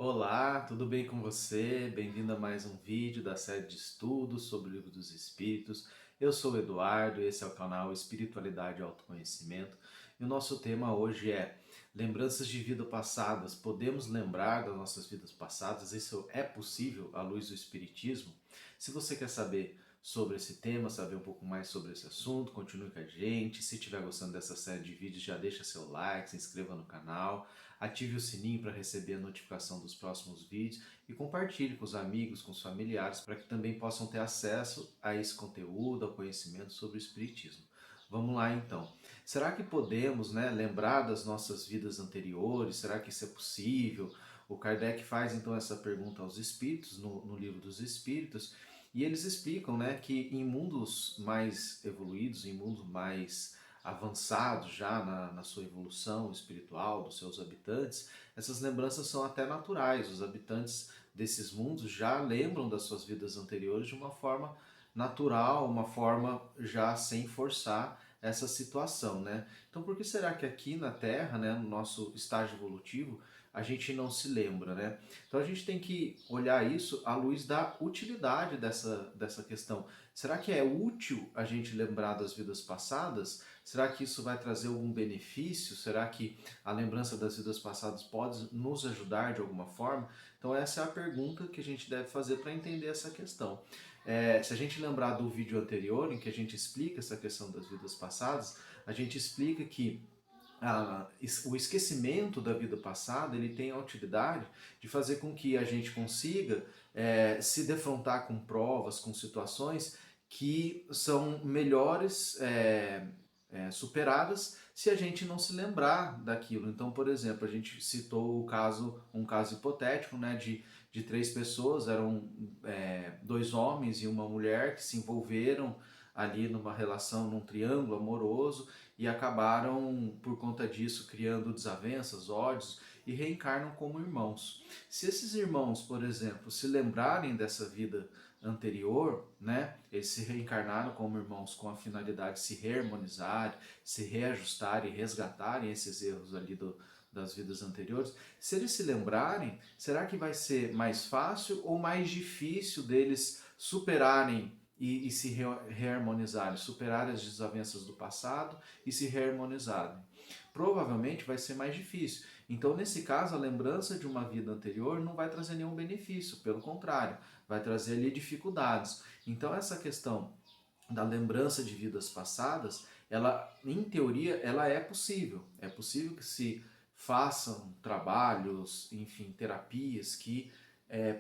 Olá, tudo bem com você? Bem-vindo a mais um vídeo da série de estudos sobre o Livro dos Espíritos. Eu sou o Eduardo, esse é o canal Espiritualidade e Autoconhecimento. E o nosso tema hoje é lembranças de vida passadas. Podemos lembrar das nossas vidas passadas? Isso é possível à luz do Espiritismo? Se você quer saber sobre esse tema, saber um pouco mais sobre esse assunto, continue com a gente. Se estiver gostando dessa série de vídeos, já deixa seu like, se inscreva no canal. Ative o sininho para receber a notificação dos próximos vídeos e compartilhe com os amigos, com os familiares, para que também possam ter acesso a esse conteúdo, ao conhecimento sobre o Espiritismo. Vamos lá então. Será que podemos, lembrar das nossas vidas anteriores? Será que isso é possível? O Kardec faz então essa pergunta aos espíritos, no Livro dos Espíritos, e eles explicam, que em mundos mais evoluídos, em mundos mais avançados já na sua evolução espiritual dos seus habitantes, essas lembranças são até naturais. Os habitantes desses mundos já lembram das suas vidas anteriores de uma forma natural, uma forma já sem forçar essa situação, né? Então, por que será que aqui na Terra, no nosso estágio evolutivo, a gente não se lembra, né? Então a gente tem que olhar isso à luz da utilidade dessa questão. Será que é útil a gente lembrar das vidas passadas? Será que isso vai trazer algum benefício? Será que a lembrança das vidas passadas pode nos ajudar de alguma forma? Então essa é a pergunta que a gente deve fazer para entender essa questão. Se a gente lembrar do vídeo anterior, em que a gente explica essa questão das vidas passadas, a gente explica que o esquecimento da vida passada ele tem a utilidade de fazer com que a gente consiga se defrontar com provas, com situações que são melhores superadas se a gente não se lembrar daquilo. Então, por exemplo, a gente citou um caso hipotético, de três pessoas, eram dois homens e uma mulher que se envolveram ali numa relação, num triângulo amoroso, e acabaram, por conta disso, criando desavenças, ódios, e reencarnam como irmãos. Se esses irmãos, por exemplo, se lembrarem dessa vida anterior, eles se reencarnaram como irmãos com a finalidade de se reharmonizar, se reajustarem, resgatarem esses erros ali das vidas anteriores. Se eles se lembrarem, será que vai ser mais fácil ou mais difícil deles superarem e se reharmonizarem, superarem as desavenças do passado e se reharmonizarem? Provavelmente vai ser mais difícil. Então, nesse caso, a lembrança de uma vida anterior não vai trazer nenhum benefício, pelo contrário, vai trazer ali dificuldades. Então, essa questão da lembrança de vidas passadas, ela, em teoria, ela é possível. É possível que se façam trabalhos, enfim, terapias que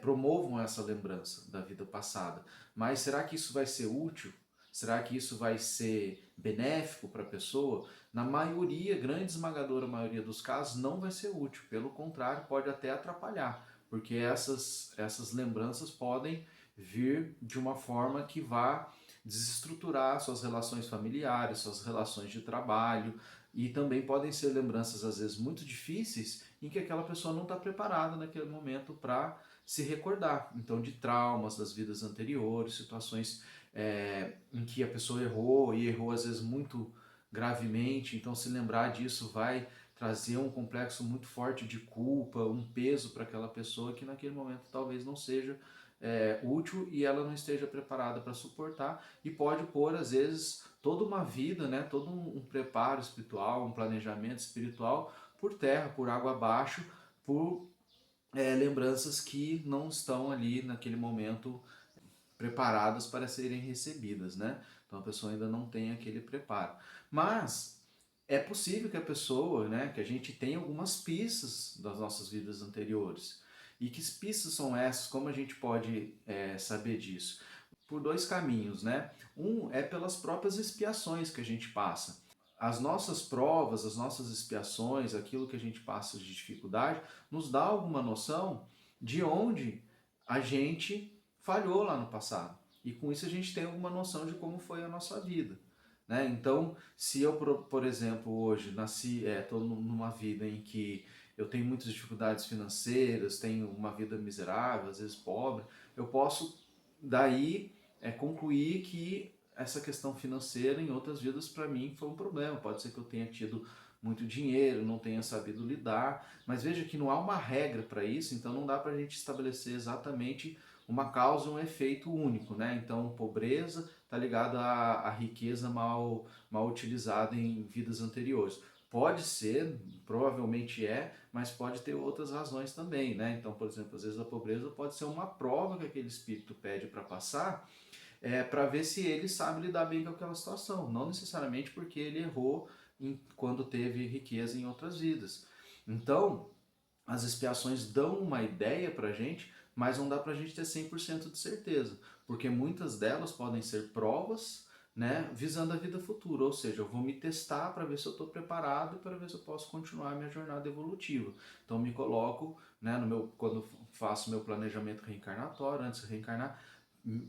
promovam essa lembrança da vida passada. Mas será que isso vai ser útil? Será que isso vai ser benéfico para a pessoa? Na maioria, grande esmagadora maioria dos casos, não vai ser útil. Pelo contrário, pode até atrapalhar, porque essas lembranças podem vir de uma forma que vá desestruturar suas relações familiares, suas relações de trabalho, e também podem ser lembranças às vezes muito difíceis em que aquela pessoa não está preparada naquele momento para se recordar. Então, de traumas das vidas anteriores, situações em que a pessoa errou e errou às vezes muito gravemente. Então, se lembrar disso vai trazer um complexo muito forte de culpa, um peso para aquela pessoa que naquele momento talvez não seja útil e ela não esteja preparada para suportar, e pode pôr às vezes toda uma vida, todo um preparo espiritual, um planejamento espiritual por terra, por água abaixo, por lembranças que não estão ali naquele momento preparadas para serem recebidas, Então a pessoa ainda não tem aquele preparo. Mas é possível que a pessoa, que a gente tenha algumas pistas das nossas vidas anteriores. E que pistas são essas? Como a gente pode saber disso? Por dois caminhos, Um é pelas próprias expiações que a gente passa. As nossas provas, as nossas expiações, aquilo que a gente passa de dificuldade, nos dá alguma noção de onde a gente falhou lá no passado. E com isso a gente tem alguma noção de como foi a nossa vida. Então, se eu, por exemplo, hoje estou numa vida em que eu tenho muitas dificuldades financeiras, tenho uma vida miserável, às vezes pobre, eu posso daí concluir que essa questão financeira em outras vidas para mim foi um problema. Pode ser que eu tenha tido muito dinheiro, não tenha sabido lidar, mas veja que não há uma regra para isso, então não dá para a gente estabelecer exatamente uma causa e um efeito único, né? Então, pobreza está ligada à riqueza mal utilizada em vidas anteriores. Pode ser, provavelmente é, mas pode ter outras razões também, né? Então, por exemplo, às vezes a pobreza pode ser uma prova que aquele espírito pede para passar, para ver se ele sabe lidar bem com aquela situação, não necessariamente porque ele errou quando teve riqueza em outras vidas. Então, as expiações dão uma ideia para a gente, mas não dá para a gente ter 100% de certeza, porque muitas delas podem ser provas, né, visando a vida futura, ou seja, eu vou me testar para ver se eu estou preparado e para ver se eu posso continuar a minha jornada evolutiva. Então me coloco, né, quando faço meu planejamento reencarnatório, antes de reencarnar,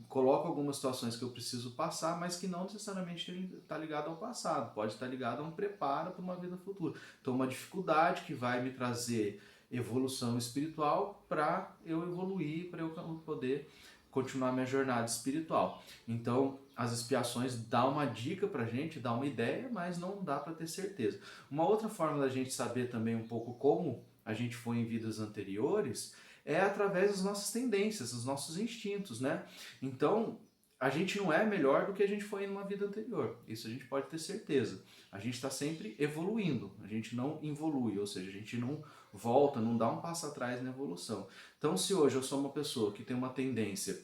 coloco algumas situações que eu preciso passar, mas que não necessariamente está ligado ao passado, pode estar ligado a um preparo para uma vida futura. Então uma dificuldade que vai me trazer evolução espiritual para eu evoluir, para eu poder continuar minha jornada espiritual. Então, as expiações dá uma dica pra gente, dá uma ideia, mas não dá para ter certeza. Uma outra forma da gente saber também um pouco como a gente foi em vidas anteriores é através das nossas tendências, dos nossos instintos, né? Então, a gente não é melhor do que a gente foi em uma vida anterior. Isso a gente pode ter certeza. A gente está sempre evoluindo, a gente não evolui, ou seja, a gente não volta, não dá um passo atrás na evolução. Então, se hoje eu sou uma pessoa que tem uma tendência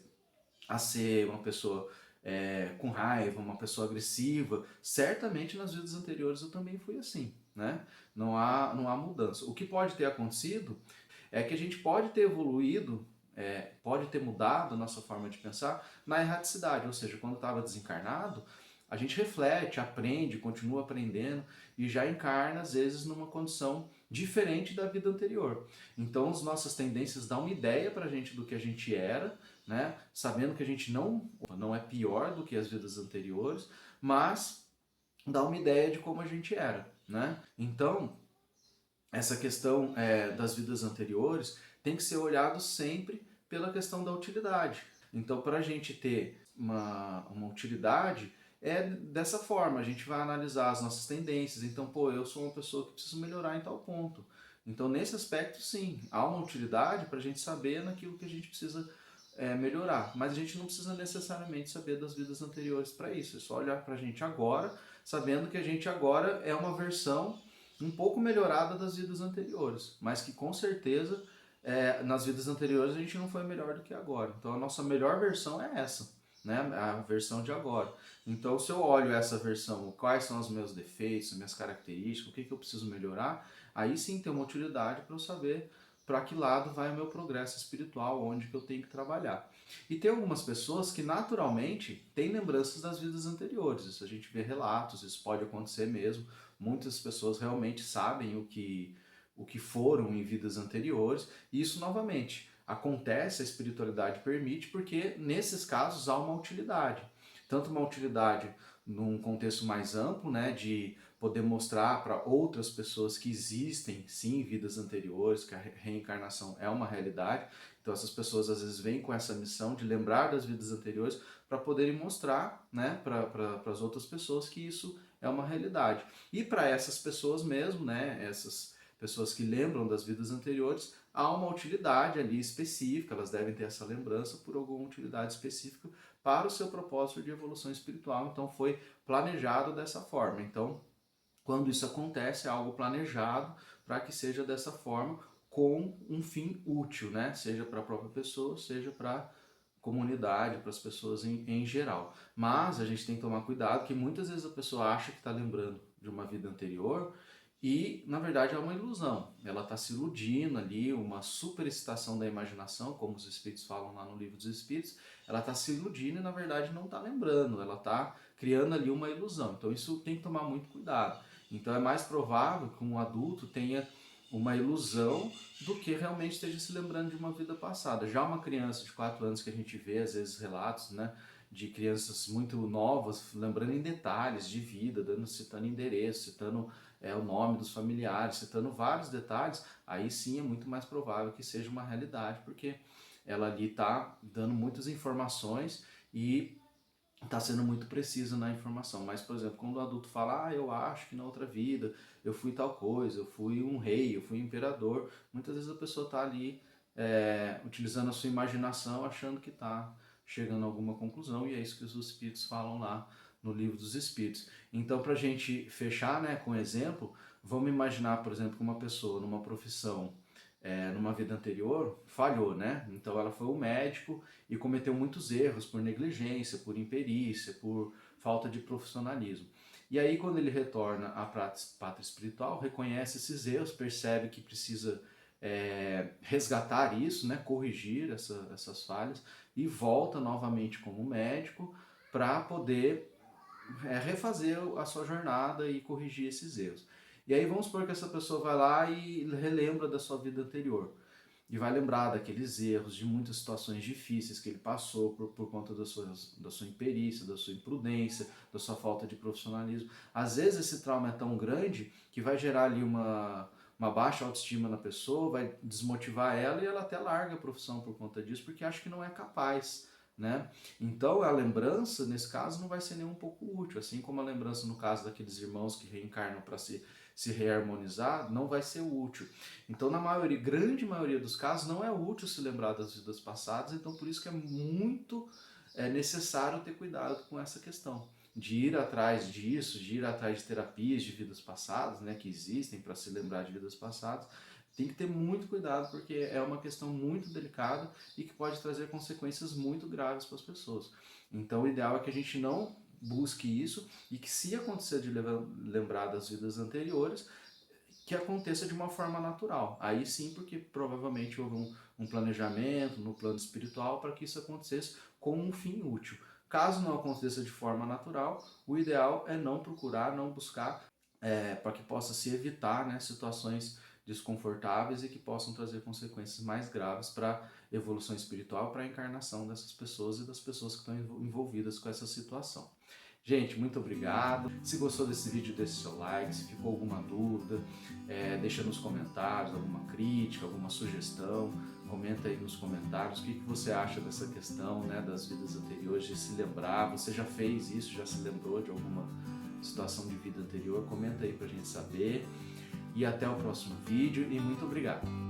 a ser uma pessoa com raiva, uma pessoa agressiva, certamente nas vidas anteriores eu também fui assim, né? Não há mudança. O que pode ter acontecido é que a gente pode ter evoluído, pode ter mudado a nossa forma de pensar na erraticidade, ou seja, quando estava desencarnado, a gente reflete, aprende, continua aprendendo e já encarna, às vezes, numa condição diferente da vida anterior. Então, as nossas tendências dão uma ideia para a gente do que a gente era, né? Sabendo que a gente não é pior do que as vidas anteriores, mas dá uma ideia de como a gente era, né? Então, essa questão das vidas anteriores tem que ser olhado sempre pela questão da utilidade. Então, para a gente ter uma utilidade, é dessa forma, a gente vai analisar as nossas tendências. Então, pô, eu sou uma pessoa que preciso melhorar em tal ponto. Então, nesse aspecto, sim, há uma utilidade para a gente saber naquilo que a gente precisa melhorar. Mas a gente não precisa necessariamente saber das vidas anteriores para isso. É só olhar para a gente agora, sabendo que a gente agora é uma versão um pouco melhorada das vidas anteriores, mas que com certeza nas vidas anteriores a gente não foi melhor do que agora. Então a nossa melhor versão é essa, né? A versão de agora. Então se eu olho essa versão, quais são os meus defeitos, as minhas características, o que, que eu preciso melhorar, aí sim tem uma utilidade para eu saber para que lado vai o meu progresso espiritual, onde que eu tenho que trabalhar. E tem algumas pessoas que naturalmente têm lembranças das vidas anteriores, isso a gente vê relatos, isso pode acontecer mesmo. Muitas pessoas realmente sabem o que foram em vidas anteriores, e isso novamente acontece, a espiritualidade permite, porque nesses casos há uma utilidade. Tanto uma utilidade num contexto mais amplo, né, de poder mostrar para outras pessoas que existem sim vidas anteriores, que a reencarnação é uma realidade. Então essas pessoas às vezes vêm com essa missão de lembrar das vidas anteriores para poderem mostrar, né, para as outras pessoas que isso é uma realidade. E para essas pessoas mesmo, né, essas pessoas que lembram das vidas anteriores, há uma utilidade ali específica, elas devem ter essa lembrança por alguma utilidade específica para o seu propósito de evolução espiritual. Então foi planejado dessa forma. Então, quando isso acontece, é algo planejado para que seja dessa forma, com um fim útil, né? Seja para a própria pessoa, seja para a comunidade, para as pessoas em geral. Mas a gente tem que tomar cuidado, que muitas vezes a pessoa acha que está lembrando de uma vida anterior e, na verdade, é uma ilusão. Ela está se iludindo ali, uma superexcitação da imaginação, como os espíritos falam lá no Livro dos Espíritos. Ela está se iludindo e, na verdade, não está lembrando. Ela está criando ali uma ilusão. Então, isso tem que tomar muito cuidado. Então, é mais provável que um adulto tenha uma ilusão do que realmente esteja se lembrando de uma vida passada. Já uma criança de 4 anos que a gente vê, às vezes, relatos, né, de crianças muito novas, lembrando em detalhes de vida, citando endereço, citando o nome dos familiares, citando vários detalhes, aí sim é muito mais provável que seja uma realidade, porque ela ali está dando muitas informações e está sendo muito preciso na informação. Mas, por exemplo, quando o adulto fala, eu acho que na outra vida eu fui tal coisa, eu fui um rei, eu fui um imperador, muitas vezes a pessoa está ali utilizando a sua imaginação, achando que está chegando a alguma conclusão, e é isso que os espíritos falam lá no Livro dos Espíritos. Então, para a gente fechar, né, com um exemplo, vamos imaginar, por exemplo, que uma pessoa numa profissão, numa vida anterior, falhou, né? Então ela foi um médico e cometeu muitos erros por negligência, por imperícia, por falta de profissionalismo. E aí, quando ele retorna à pátria espiritual, reconhece esses erros, percebe que precisa resgatar isso, né, corrigir essas falhas, e volta novamente como médico para poder refazer a sua jornada e corrigir esses erros. E aí vamos supor que essa pessoa vai lá e relembra da sua vida anterior. E vai lembrar daqueles erros, de muitas situações difíceis que ele passou por conta da sua imperícia, da sua imprudência, da sua falta de profissionalismo. Às vezes esse trauma é tão grande que vai gerar ali uma baixa autoestima na pessoa, vai desmotivar ela, e ela até larga a profissão por conta disso, porque acha que não é capaz, né? Então a lembrança, nesse caso, não vai ser nem um pouco útil, assim como a lembrança no caso daqueles irmãos que reencarnam para se reharmonizar, não vai ser útil. Então, na grande maioria dos casos, não é útil se lembrar das vidas passadas, então por isso que é muito necessário ter cuidado com essa questão, de ir atrás disso, de ir atrás de terapias de vidas passadas, né, que existem para se lembrar de vidas passadas. Tem que ter muito cuidado, porque é uma questão muito delicada e que pode trazer consequências muito graves para as pessoas. Então, o ideal é que a gente não busque isso, e que, se acontecer de lembrar das vidas anteriores, que aconteça de uma forma natural. Aí sim, porque provavelmente houve um planejamento no plano espiritual para que isso acontecesse com um fim útil. Caso não aconteça de forma natural, o ideal é não procurar, não buscar, para que possa se evitar, né, situações desconfortáveis e que possam trazer consequências mais graves para a evolução espiritual, para a encarnação dessas pessoas e das pessoas que estão envolvidas com essa situação. Gente, muito obrigado. Se gostou desse vídeo, deixe seu like. Se ficou alguma dúvida, deixa nos comentários alguma crítica, alguma sugestão. Comenta aí nos comentários o que você acha dessa questão, né, das vidas anteriores, de se lembrar. Você já fez isso? Já se lembrou de alguma situação de vida anterior? Comenta aí pra gente saber. E até o próximo vídeo, e muito obrigado.